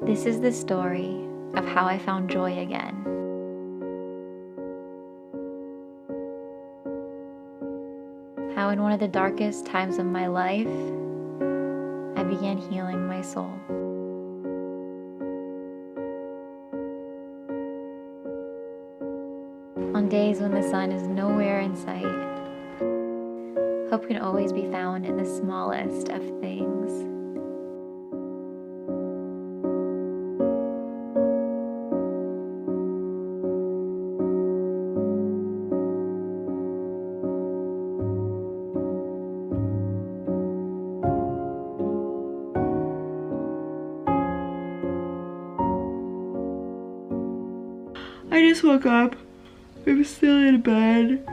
This is the story of how I found joy again. How in one of the darkest times of my life, I began healing my soul. On days when the sun is nowhere in sight, hope can always be found in the smallest of things. I just woke up. I'm still in bed.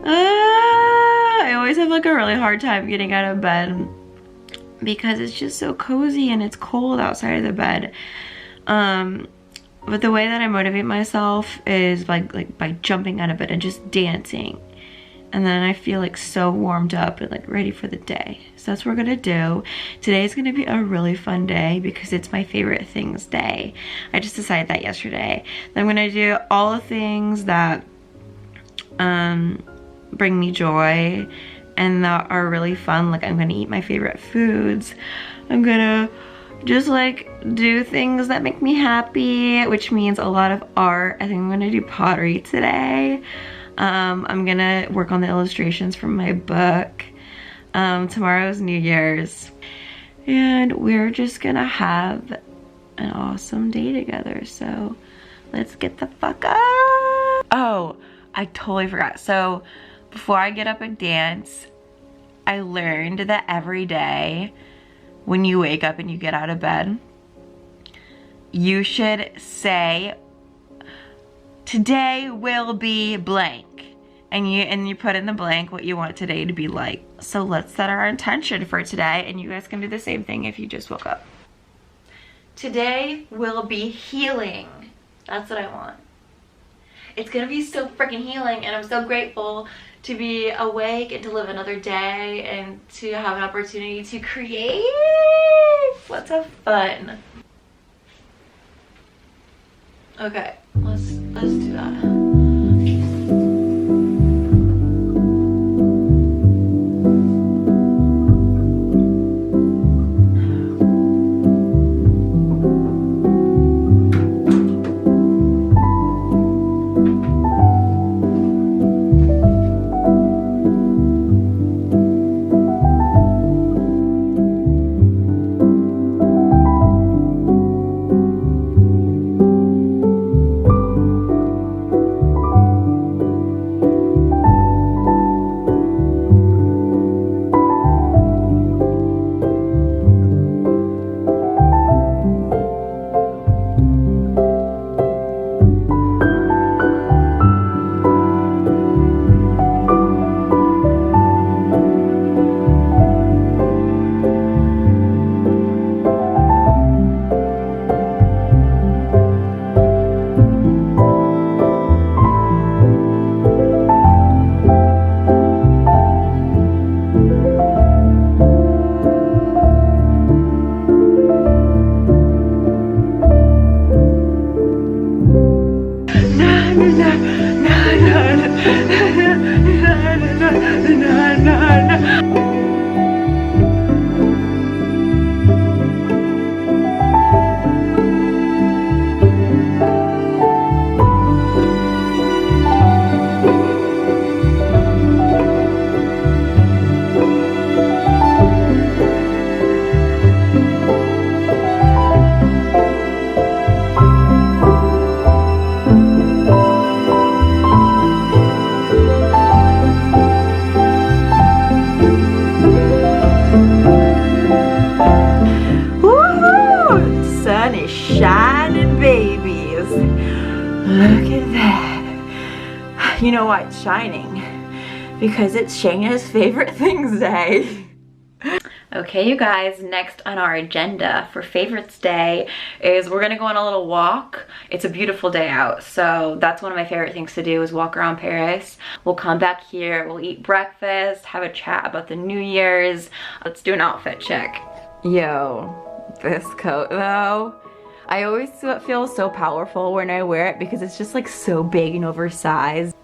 I always have like a really hard time getting out of bed because it's just so cozy and it's cold outside of the bed. But the way that I motivate myself is by jumping out of bed and just dancing. And then I feel like so warmed up and like ready for the day. So that's what we're gonna do. Today's gonna be a really fun day because it's my favorite things day. I just decided that yesterday. Then I'm gonna do all the things that bring me joy and that are really fun. Like I'm gonna eat my favorite foods. I'm gonna just like do things that make me happy, which means a lot of art. I think I'm gonna do pottery today. I'm gonna work on the illustrations from my book. Tomorrow's New Year's. And we're just gonna have an awesome day together. So let's get the fuck up. Oh, I totally forgot. So before I get up and dance, I learned that every day when you wake up and you get out of bed, you should say, today will be blank. And you put in the blank what you want today to be like. So let's set our intention for today, and you guys can do the same thing if you just woke up. Today will be healing. That's what I want. It's gonna be so freaking healing, and I'm so grateful to be awake and to live another day and to have an opportunity to create. Let's have fun. Okay, let's do that. Shining babies. Look at that. You know why it's shining? Because it's Shayna's favorite things day. Okay, you guys, next on our agenda for favorites day is we're gonna go on a little walk. It's a beautiful day out, so that's one of my favorite things to do is walk around Paris. We'll come back here, we'll eat breakfast, have a chat about the New Year's. Let's do an outfit check. Yo, this coat though, I always feel so powerful when I wear it because it's just like so big and oversized.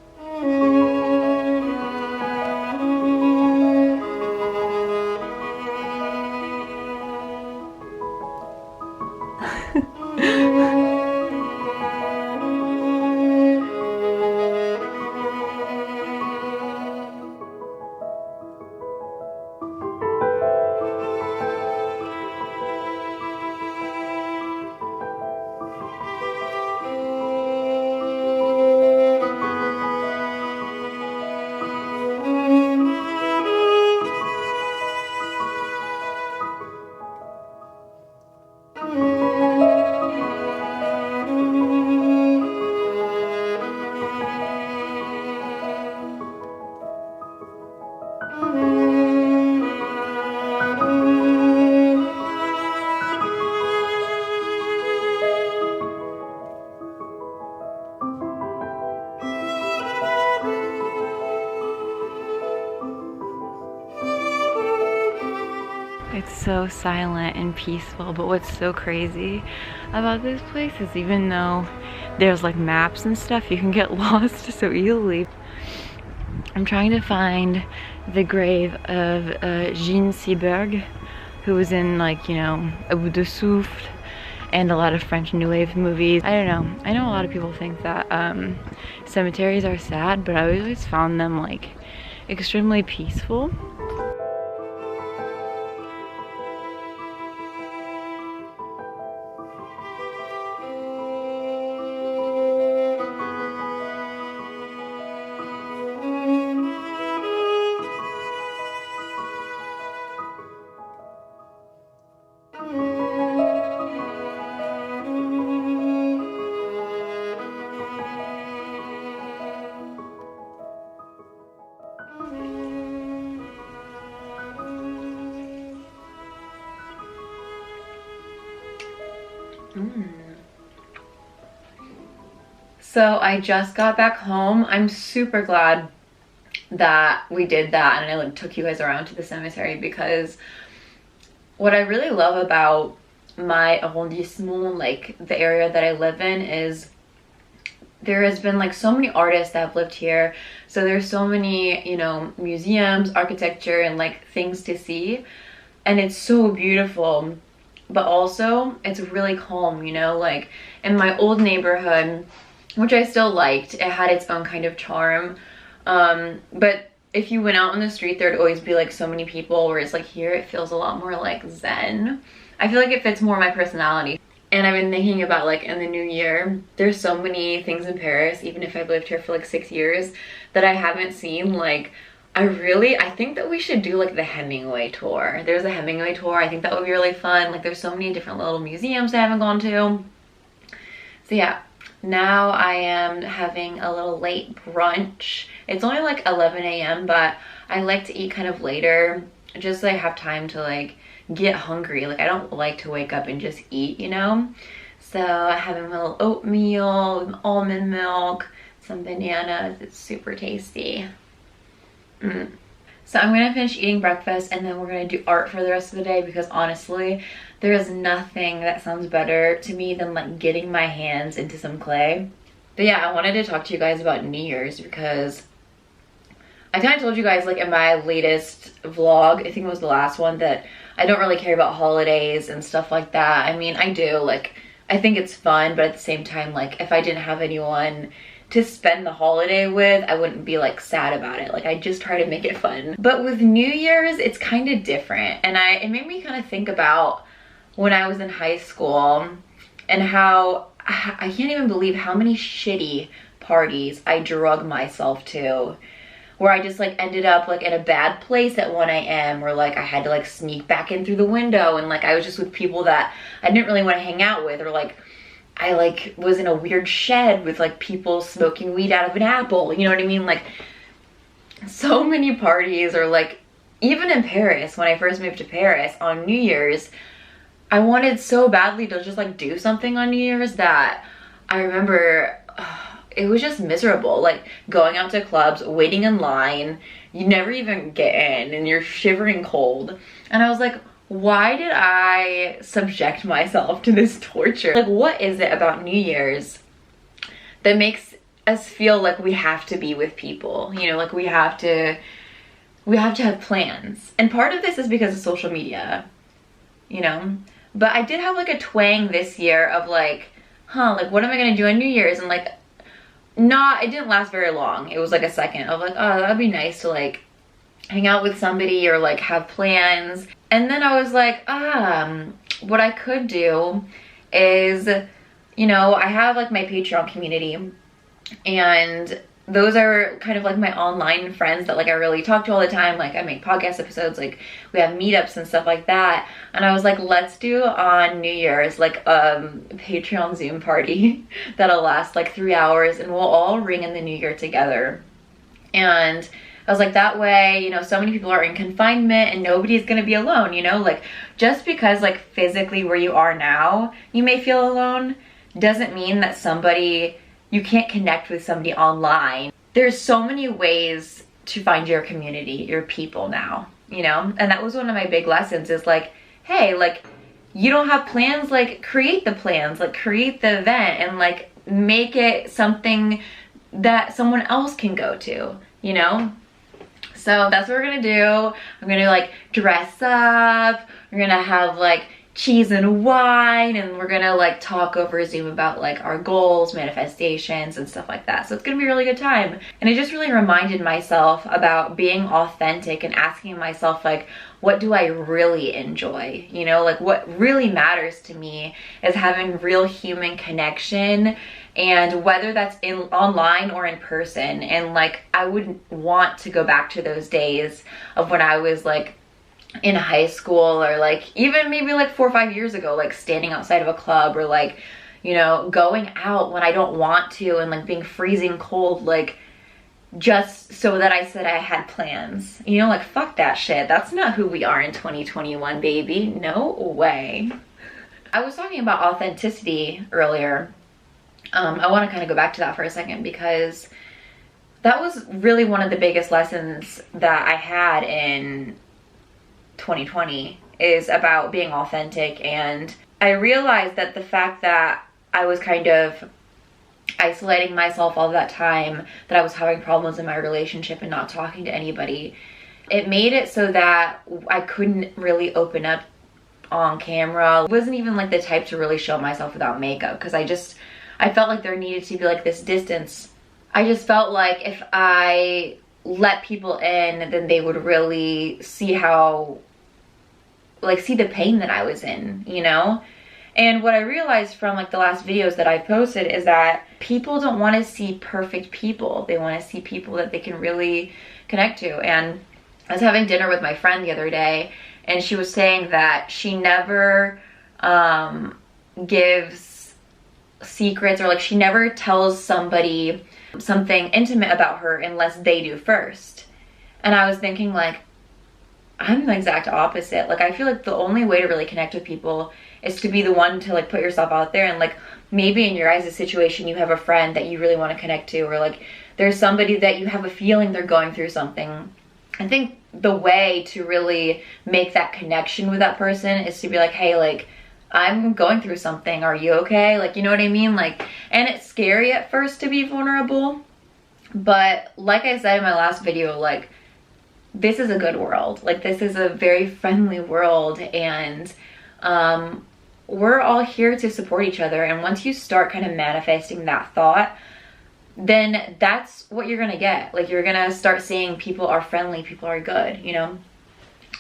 It's so silent and peaceful, but what's so crazy about this place is even though there's like maps and stuff, you can get lost so easily. I'm trying to find the grave of Jean Seberg, who was in like, you know, A Bout de Souffle and a lot of French New Wave movies. I don't know. I know a lot of people think that cemeteries are sad, but I always found them like extremely peaceful. So I just got back home. I'm super glad that we did that and I like took you guys around to the cemetery, because what I really love about my arrondissement, like the area that I live in, is there has been like so many artists that have lived here. So there's so many, you know, museums, architecture, and like things to see. And it's so beautiful, but also it's really calm, you know, like in my old neighborhood, which I still liked, it had its own kind of charm. But if you went out on the street, there'd always be like so many people, whereas like here it feels a lot more like zen. I feel like it fits more my personality. And I've been thinking about like in the new year, there's so many things in Paris, even if I've lived here for like 6 years, that I haven't seen. Like I think that we should do like the Hemingway tour. There's a Hemingway tour. I think that would be really fun. Like there's so many different little museums that I haven't gone to. So yeah, now I am having a little late brunch. It's only like 11 a.m. but I like to eat kind of later, just so I have time to like get hungry. Like I don't like to wake up and just eat, you know? So I'm having a little oatmeal with almond milk, some bananas. It's super tasty. So I'm gonna finish eating breakfast and then we're gonna do art for the rest of the day, because honestly, there is nothing that sounds better to me than like getting my hands into some clay. But yeah, I wanted to talk to you guys about New Year's, because I kind of told you guys like in my latest vlog, I think it was the last one, that I don't really care about holidays and stuff like that. I mean, I do, like, I think it's fun, but at the same time, like, if I didn't have anyone to spend the holiday with, I wouldn't be like sad about it. Like I just try to make it fun. But with New Year's, it's kind of different. And it made me kind of think about when I was in high school and how I can't even believe how many shitty parties I drug myself to, where I just like ended up like in a bad place at 1 a.m. where like I had to like sneak back in through the window, and like I was just with people that I didn't really want to hang out with, or like I like was in a weird shed with like people smoking weed out of an apple, you know what I mean? Like so many parties. Or like even in Paris, when I first moved to Paris on New Year's, I wanted so badly to just like do something on New Year's that I remember it was just miserable. Like going out to clubs, waiting in line, you never even get in and you're shivering cold. And I was like, why did I subject myself to this torture? Like, what is it about New Year's that makes us feel like we have to be with people? You know, like we have to have plans. And part of this is because of social media, you know? But I did have like a twang this year of like, like what am I gonna do on New Year's? And like, it didn't last very long. It was like a second of like, oh, that'd be nice to like hang out with somebody or like have plans. And then I was like, what I could do is, you know, I have like my Patreon community, and those are kind of like my online friends that like I really talk to all the time. Like I make podcast episodes, like we have meetups and stuff like that. And I was like, let's do on New Year's like Patreon Zoom party that'll last like 3 hours, and we'll all ring in the new year together. And I was like, that way, you know, so many people are in confinement and nobody's gonna be alone, you know? Like, just because like physically where you are now, you may feel alone, doesn't mean that you can't connect with somebody online. There's so many ways to find your community, your people now, you know? And that was one of my big lessons is like, hey, like, you don't have plans, like create the plans, like create the event and like make it something that someone else can go to, you know? So that's what we're gonna do. I'm gonna like dress up. We're gonna have like cheese and wine, and we're gonna like talk over Zoom about like our goals, manifestations, and stuff like that. So it's gonna be a really good time. And it just really reminded myself about being authentic and asking myself like, what do I really enjoy? You know, like what really matters to me is having real human connection, and whether that's online or in person. And like I would want to go back to those days of when I was like in high school, or like even maybe like 4 or 5 years ago, like standing outside of a club, or like, you know, going out when I don't want to, and like being freezing cold, like just so that I said I had plans. You know, like fuck that shit. That's not who we are in 2021, baby. No way. I was talking about authenticity earlier. I want to kind of go back to that for a second, because that was really one of the biggest lessons that I had in 2020 is about being authentic. And I realized that the fact that I was kind of isolating myself all that time, that I was having problems in my relationship and not talking to anybody, it made it so that I couldn't really open up on camera. I wasn't even like the type to really show myself without makeup, because I felt like there needed to be like this distance. I just felt like if I let people in, then they would really see the pain that I was in, you know? And what I realized from like the last videos that I posted is that people don't want to see perfect people. They want to see people that they can really connect to. And I was having dinner with my friend the other day, and she was saying that she never gives secrets, or like she never tells somebody something intimate about her unless they do first. And I was thinking like, I'm the exact opposite. Like I feel like the only way to really connect with people is to be the one to like put yourself out there. And like maybe in your guys' situation you have a friend that you really want to connect to, or like there's somebody that you have a feeling they're going through something. I think the way to really make that connection with that person is to be like, hey, like I'm going through something, are you okay? Like, you know what I mean? Like, and it's scary at first to be vulnerable, but like I said in my last video, like this is a good world. Like this is a very friendly world, and we're all here to support each other. And once you start kind of manifesting that thought, then that's what you're gonna get. Like you're gonna start seeing people are friendly, people are good, you know?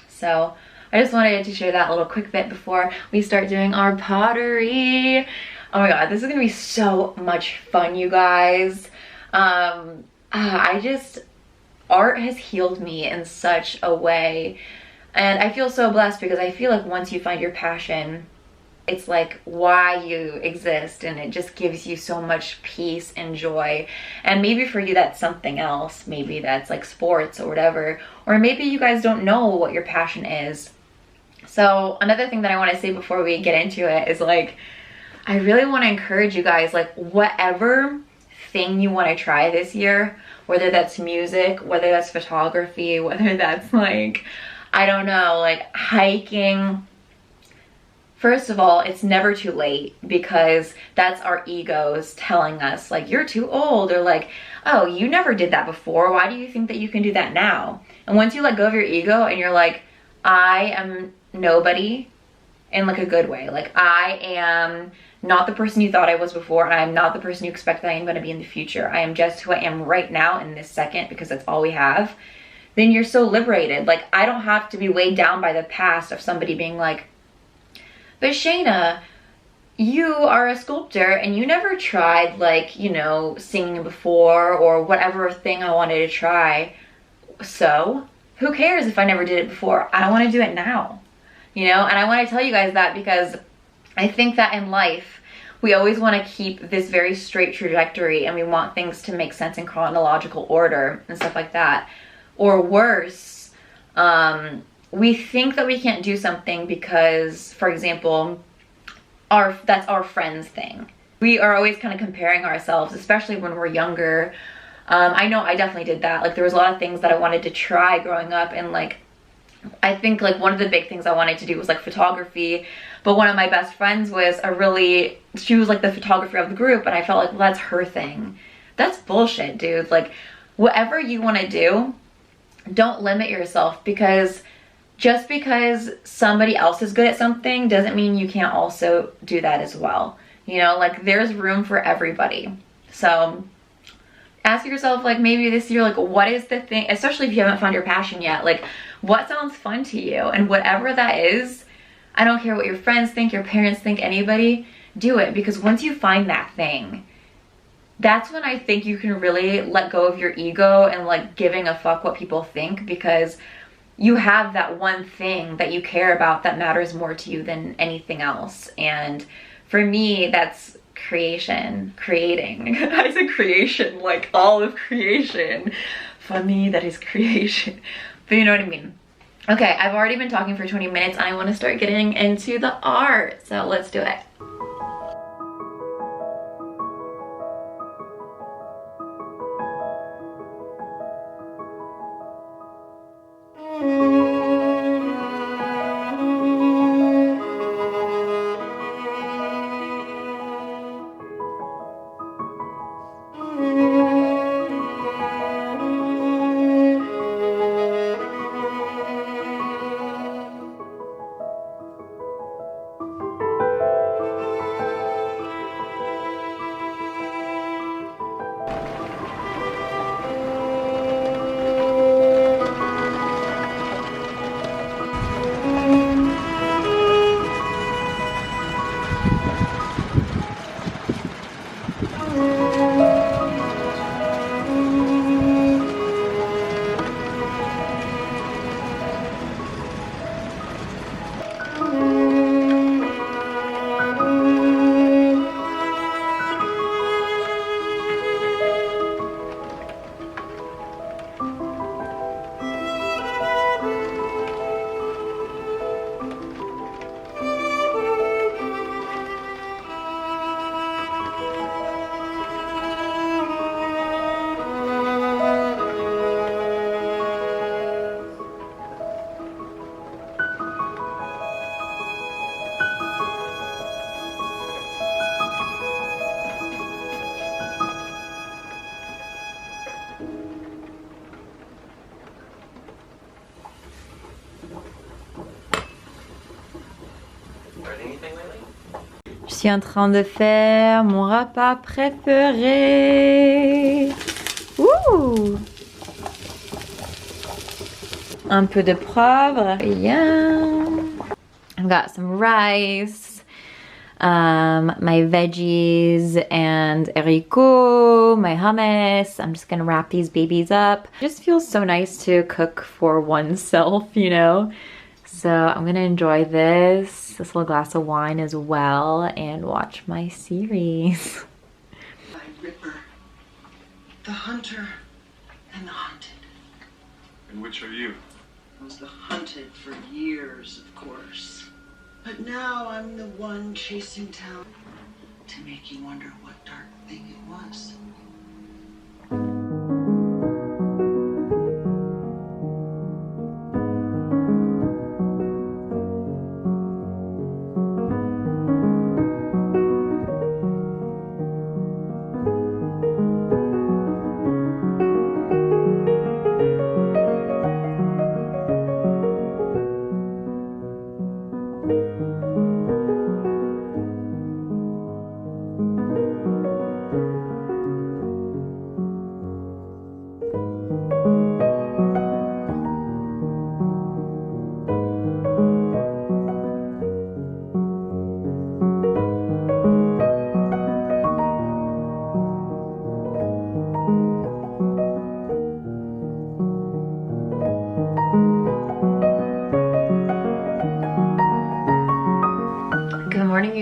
So I just wanted to share that little quick bit before we start doing our pottery. Oh my god, this is gonna be so much fun, you guys. Art has healed me in such a way, and I feel so blessed, because I feel like once you find your passion, it's like why you exist, and it just gives you so much peace and joy. And maybe for you that's something else. Maybe that's like sports or whatever, or maybe you guys don't know what your passion is. So another thing that I want to say before we get into it is like, I really want to encourage you guys, like whatever thing you want to try this year, whether that's music, whether that's photography, whether that's like I don't know, like hiking. First of all, it's never too late, because that's our egos telling us like, you're too old, or like, oh, you never did that before. Why do you think that you can do that now? And once you let go of your ego and you're like, I am nobody, in like a good way. Like, I am not the person you thought I was before, and I am not the person you expect that I am going to be in the future. I am just who I am right now in this second, because that's all we have. Then you're so liberated. Like, I don't have to be weighed down by the past of somebody being like, but Shayna, you are a sculptor and you never tried, like, you know, singing before, or whatever thing I wanted to try. So who cares if I never did it before? I want to do it now, you know? And I want to tell you guys that, because I think that in life, we always want to keep this very straight trajectory, and we want things to make sense in chronological order and stuff like that. Or worse, we think that we can't do something because, for example, that's our friend's thing. We are always kind of comparing ourselves, especially when we're younger. I know I definitely did that. Like, there was a lot of things that I wanted to try growing up, and like, I think like one of the big things I wanted to do was like photography, but one of my best friends was she was like the photographer of the group, and I felt like, well, that's her thing. That's bullshit, dude. Like, whatever you want to do, don't limit yourself, because just because somebody else is good at something doesn't mean you can't also do that as well. You know, like, there's room for everybody. So ask yourself, like, maybe this year, like, what is the thing, especially if you haven't found your passion yet, like, what sounds fun to you? And whatever that is, I don't care what your friends think, your parents think, anybody, do it. Because once you find that thing, that's when I think you can really let go of your ego and like giving a fuck what people think, because you have that one thing that you care about that matters more to you than anything else. And for me, that's creating. I said creation, like all of creation. For me, that is creation. But you know what I mean. Okay, I've already been talking for 20 minutes and I want to start getting into the art. So let's do it. Je suis en train de faire mon repas préféré. Ouh! Un peu de poivre. Yum! I've got some rice, my veggies and haricots, my hummus. I'm just gonna wrap these babies up. It just feels so nice to cook for oneself, you know? So I'm gonna enjoy this little glass of wine as well and watch my series. Ripper, the hunter and the hunted. And which are you? I was the hunted for years, of course. But now I'm the one chasing town to make you wonder what dark thing it was.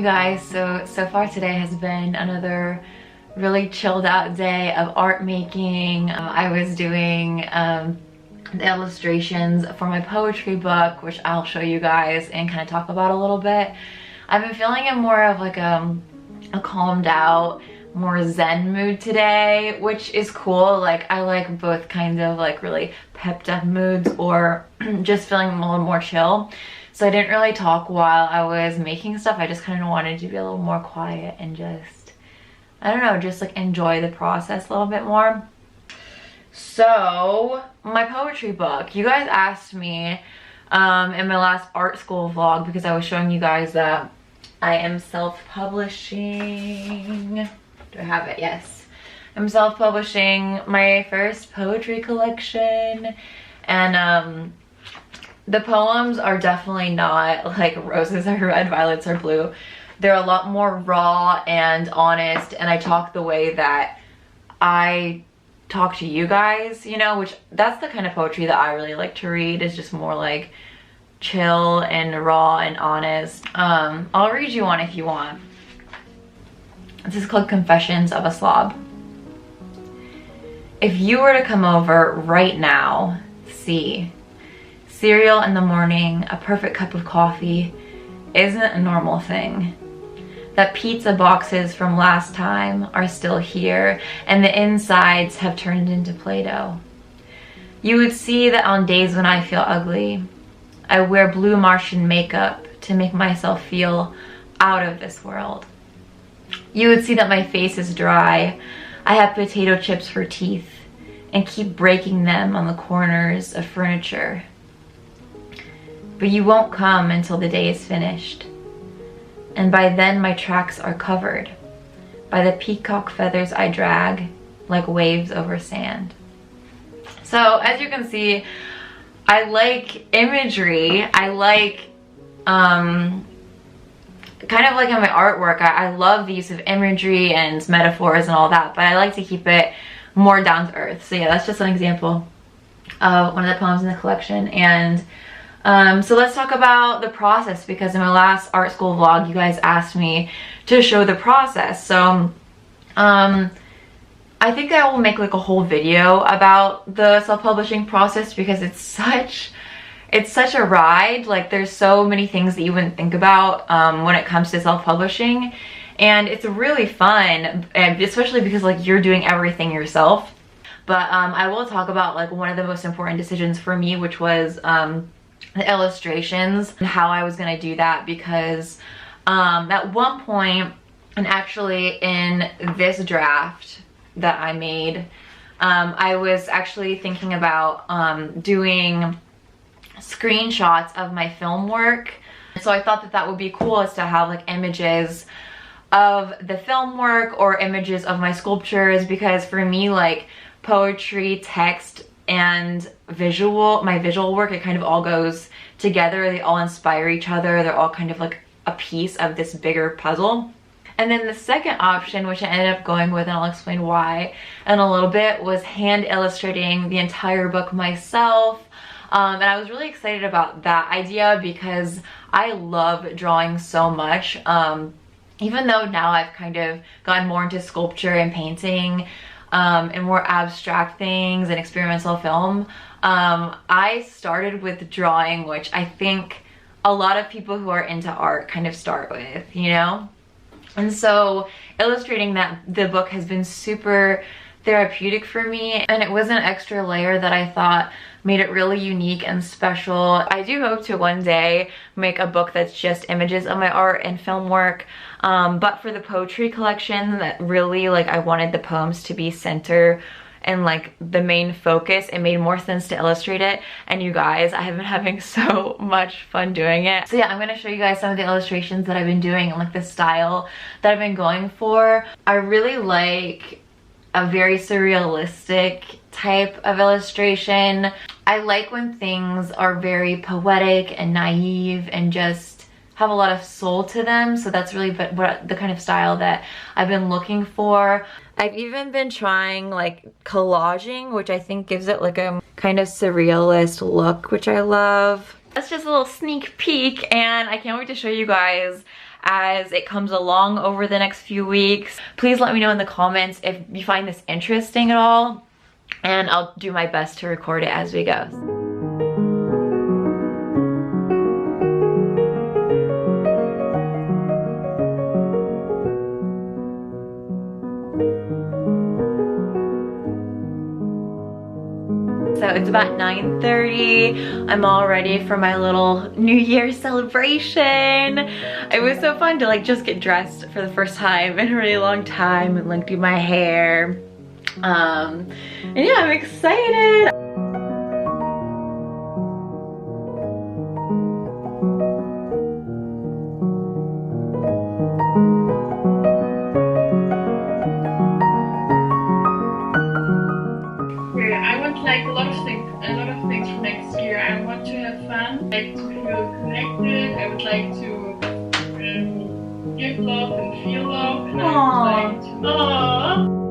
you guys? So far today has been another really chilled out day of art making. I was doing the illustrations for my poetry book, which I'll show you guys and kind of talk about a little bit. I've been feeling in more of like a calmed out, more zen mood today, which is cool. Like I like both kinds of like really pepped up moods or just feeling a little more chill. So I didn't really talk while I was making stuff. I just kind of wanted to be a little more quiet and just, I don't know, just like enjoy the process a little bit more. So my poetry book, you guys asked me in my last art school vlog, because I was showing you guys that I am self-publishing. Do I have it? Yes. I'm self-publishing my first poetry collection, and the poems are definitely not like roses are red, violets are blue. They're a lot more raw and honest, and I talk the way that I talk to you guys, you know, which that's the kind of poetry that I really like to read, is just more like chill and raw and honest. I'll read you one if you want. This is called Confessions of a Slob. If you were to come over right now, see, cereal in the morning, a perfect cup of coffee isn't a normal thing. That pizza boxes from last time are still here and the insides have turned into Play-Doh. You would see that on days when I feel ugly, I wear blue Martian makeup to make myself feel out of this world. You would see that my face is dry. I have potato chips for teeth and keep breaking them on the corners of furniture. But you won't come until the day is finished. And by then my tracks are covered by the peacock feathers I drag like waves over sand. So as you can see, I like imagery. I like, kind of like in my artwork, I love the use of imagery and metaphors and all that, but I like to keep it more down to earth. So yeah, that's just an example of one of the poems in the collection. And so let's talk about the process, because in my last art school vlog, you guys asked me to show the process. So I think I will make like a whole video about the self-publishing process, because it's such a ride. Like there's so many things that you wouldn't think about when it comes to self-publishing, and it's really fun, and especially because like you're doing everything yourself. But I will talk about like one of the most important decisions for me, which was the illustrations and how I was gonna do that, because at one point, and actually in this draft that I made, I was actually thinking about doing screenshots of my film work. So I thought that that would be cool, is to have like images of the film work or images of my sculptures, because for me, like poetry, text, and my visual work, it kind of all goes together. They all inspire each other. They're all kind of like a piece of this bigger puzzle. And then the second option, which I ended up going with, and I'll explain why in a little bit, was hand illustrating the entire book myself. And I was really excited about that idea because I love drawing so much. Even though now I've kind of gotten more into sculpture and painting, and more abstract things and experimental film, I started with drawing, which I think a lot of people who are into art kind of start with, you know? And so illustrating the book has been super therapeutic for me, and it was an extra layer that I thought made it really unique and special. I do hope to one day make a book that's just images of my art and film work, but for the poetry collection, that really, like, I wanted the poems to be center and like the main focus. It made more sense to illustrate it, and you guys, I have been having so much fun doing it. So yeah, I'm gonna show you guys some of the illustrations that I've been doing and like the style that I've been going for. I really like a very surrealistic type of illustration. I like when things are very poetic and naive and just have a lot of soul to them. So that's really what the kind of style that I've been looking for. I've even been trying like collaging, which I think gives it like a kind of surrealist look, which I love. That's just a little sneak peek, and I can't wait to show you guys as it comes along over the next few weeks. Please let me know in the comments if you find this interesting at all, and I'll do my best to record it as we go. So it's about 9:30. I'm all ready for my little New Year's celebration. It was so fun to like just get dressed for the first time in a really long time and like do my hair. And yeah, I'm excited. I want like a lot of things for next year. I want to have fun, like to feel connected. I would like to give love and feel love, and I would like to. Aww.